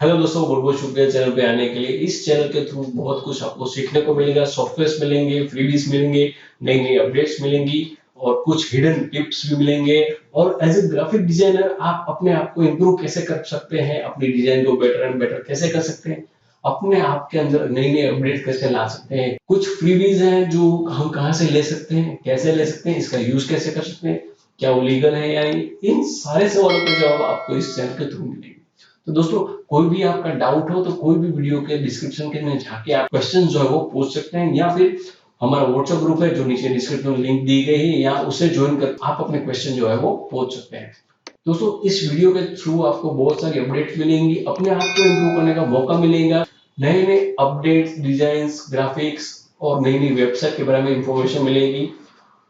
Hello दोस्तों, बहुत बहुत शुक्रिया चैनल पे आने के लिए। इस चैनल के थ्रू बहुत कुछ आपको सीखने को मिलेगा, सॉफ्टवेयर मिलेंगे, फ्रीबीज मिलेंगे, नई नई अपडेट्स मिलेंगी और कुछ हिडन टिप्स भी मिलेंगे। और एज ए ग्राफिक डिजाइनर आप अपने आप को इम्प्रूव कैसे कर सकते हैं, अपनी डिजाइन को बेटर एंड बेटर कैसे कर सकते हैं, अपने आप के अंदर नई नई अपडेट कैसे ला सकते हैं, कुछ फ्रीबीज हैं जो हम कहाँ से ले सकते हैं, कैसे ले सकते हैं, इसका यूज कैसे कर सकते हैं, क्या वो लीगल है या नहीं, इन सारे सवालों के जवाब आपको इस चैनल के थ्रू मिलेंगे। तो दोस्तों, कोई भी आपका डाउट हो तो कोई भी वीडियो के डिस्क्रिप्शन के में जाके आप क्वेश्चन जो है वो पूछ सकते हैं, या फिर हमारा व्हाट्सएप ग्रुप है जो नीचे डिस्क्रिप्शन में लिंक दी गई है, या उसे ज्वाइन कर आप अपने क्वेश्चन जो है वो पूछ सकते हैं। दोस्तों, इस वीडियो के थ्रू आपको बहुत सारी अपडेट मिलेंगी, अपने आप को इम्प्रूव करने का मौका मिलेगा, नए नए अपडेट्स, डिजाइन, ग्राफिक्स और नई नई वेबसाइट के बारे में इंफॉर्मेशन मिलेगी।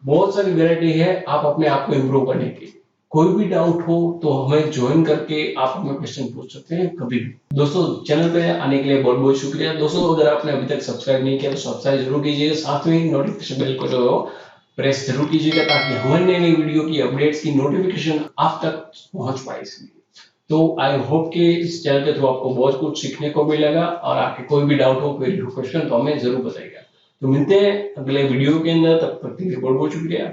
बहुत सारी वैरायटी है आप अपने आप को इम्प्रूव करने की। कोई भी डाउट हो तो हमें ज्वाइन करके आप हमें क्वेश्चन पूछ सकते हैं कभी भी। दोस्तों, चैनल पे आने के लिए बहुत बहुत शुक्रिया। दोस्तों, अगर आपने अभी तक सब्सक्राइब नहीं किया तो सब्सक्राइब जरूर कीजिएगा, साथ में नोटिफिकेशन बेल को जो प्रेस जरूर कीजिएगा ताकि हमारी नई नई वीडियो की अपडेट्स की नोटिफिकेशन आप तक पहुंच पाए। इसलिए तो आई होप कि इस चैनल के थ्रू आपको बहुत कुछ सीखने को मिलेगा, और आपके कोई भी डाउट हो, कोई क्वेश्चन तो हमें जरूर बताइएगा। तो मिलते हैं अगले वीडियो के अंदर, तब तक के लिए बहुत बहुत शुक्रिया।